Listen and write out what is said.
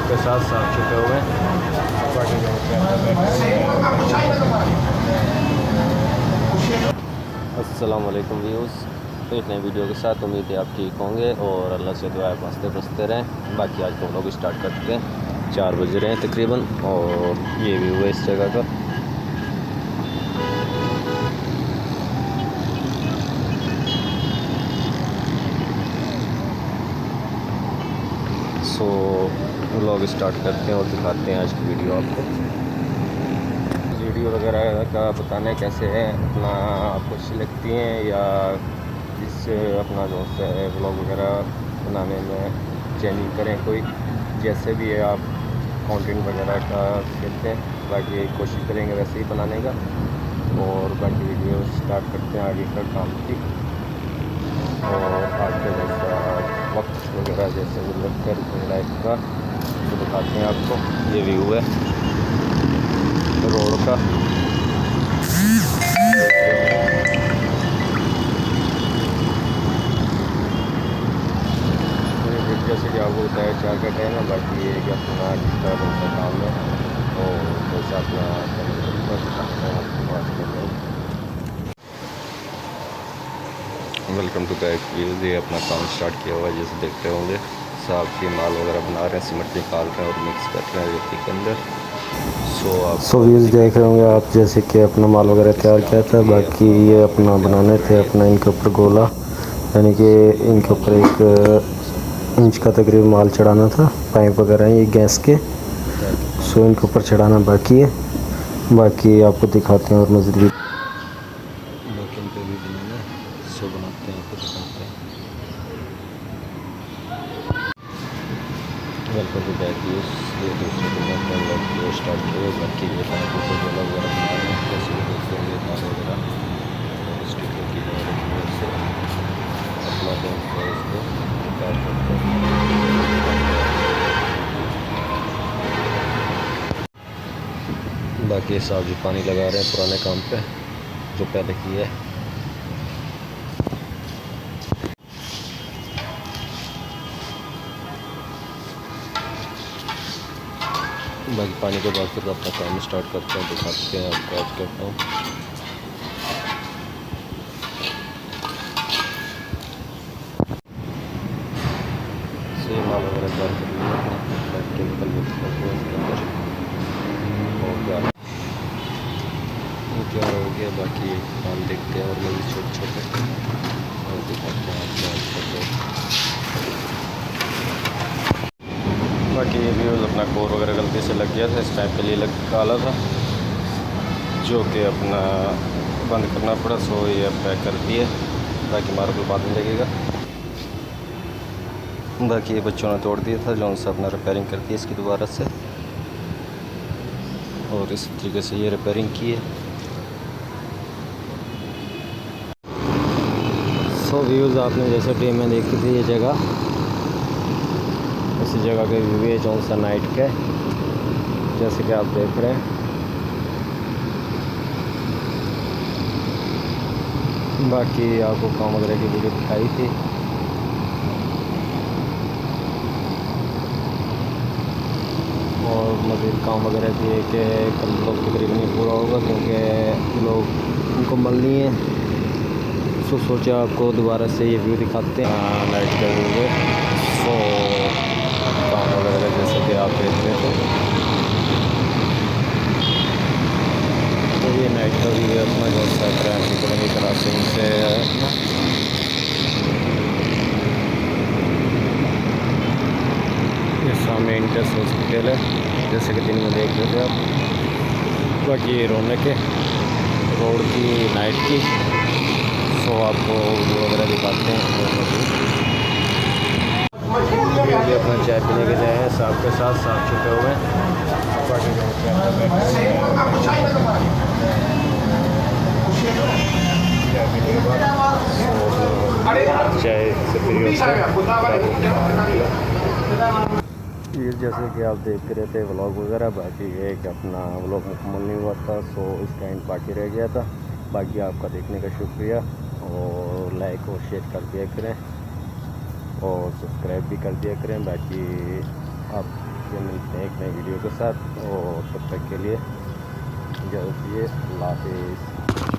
के साथ साफ छुपे हुए हैं। अस्सलाम वालेकुम व्यूज़, एक नई वीडियो के साथ उम्मीद है आप ठीक होंगे और अल्लाह से दुआ मस्ते बसते रहें। बाकी आज तो लोग स्टार्ट करते हैं, 4 बज रहे हैं तकरीबन और ये व्यू है इस जगह का। सो व्लॉग स्टार्ट करते हैं और दिखाते हैं आज की वीडियो आपको। वीडियो वगैरह का बताने कैसे है, अपना आपको अच्छी लगती हैं या इससे अपना जो है व्लॉग वगैरह बनाने में चेंजिंग करें कोई, जैसे भी है आप कंटेंट वगैरह का कहते हैं। बाकी कोशिश करेंगे वैसे ही बनाने का। और बाकी वीडियो स्टार्ट करते हैं आगे का काम की। और आज का जैसा वक्त वगैरह जैसे गुजर कर लाइफ का तो दिखाते हैं आपको। ये व्यू है रोड का। जैसे कि आपको बताया 4 का टाइम है, बाकी ये कि अपना डिस्टर्ब का काम है और जैसा अपना वेलकम टू बैक व्यूज़। ये अपना काम स्टार्ट किया हुआ है, जैसे देखते होंगे साहब के माल वगैरह बना रहे हैं, सीमेंट निकाल रहे हैं और मिक्स कर रहे हैं रेती के अंदर। सो व्यूज़ देख रहे होंगे आप, जैसे कि अपना माल वगैरह तैयार किया था। बाकी ये अपना बनाने थे अपना इनके ऊपर गोला, यानी कि इनके ऊपर 1 इंच का तकरीबन माल चढ़ाना था। पाइप वगैरह ये गैस के, सो इनके ऊपर चढ़ाना बाकी है। बाकी आपको दिखाते हैं और मज़ीद भी पे भी बनाना, सो बनाते हैं, आपको दिखाते हैं। Welcome to back views. ये दूसरे दिन में अपना व्लॉग स्टार्ट किया। बाकी ये पाइप को गोला वगैरह बना रहे हैं, जैसे कि देखते हैं ये तार वगैरह और स्टिकर की मदद से अपना इसको तैयार करते हैं। बाकी साहब जी पानी लगा रहे हैं पुराने काम पे जो पहले किया है। बाकी पानी के बाद फिर अपना काम स्टार्ट करते हैं, दिखाते हैं आपको आज करता हूँ। से माल वगैरह तैयार कर लिया क्या हो गया। बाकी काम देखते हैं और मज़ीद छोटे छोटे और दिखाते हैं आपको। बाकी ये भी अपना कोर वगैरह गलती से लग गया था, इस टाइप के लिए काला था जो कि अपना बंद करना पड़ा। सो ये पैक कर दिए, बाकी मार्बल बाद में लगेगा। बाकी ये बच्चों ने तोड़ दिया था, जो उनसे अपना रिपेयरिंग कर दी इसकी दोबारा से और इस तरीके से ये रिपेयरिंग की है। सो व्यूज़ आपने जैसे डे में देखी थी ये जगह, इसी जगह के व्यू है जो सा नाइट के, जैसे कि आप देख रहे हैं। बाकी आपको काम वगैरह की वीडियो दिखाई थी। और मज़ीद काम वगैरह भी है कि कल लोग तकरीबन ही पूरा होगा, क्योंकि लोग उनको मलनी है। सो सोचा आपको दोबारा से ये व्यू दिखाते हैं नाइट का व्यू है। सो काम वगैरह जैसे कि आप देख रहे थे, तो ये नाइट का व्यू है अपना जो सा ट्रैफिक क्रॉसिंग से अपना। ये सामने इंटर्स हॉस्पिटल है, जैसे कि दिन में देख रहे थे आप। बाकी ये रौनक है रोड की नाइट की। सो आपको वो वगैरह दिखाते हैं। ये अपना चाय पीने के जाए हैं, साहब के साथ साफ छुपे हुए हैं। चाय से फ्री ये जैसे कि आप देखते रहते व्लॉग वगैरह। बाकी ये कि अपना व्लॉग मुकम्मल नहीं हुआ था, सो इसका एंड बाकी रह गया था। बाकी आपका देखने का शुक्रिया और लाइक और शेयर कर दिया करें और सब्सक्राइब भी कर दिया करें। बाकी आप फिर मिलते हैं एक नई वीडियो के साथ, और तब तक के लिए जल्द ही अल्लाह हाफिज़।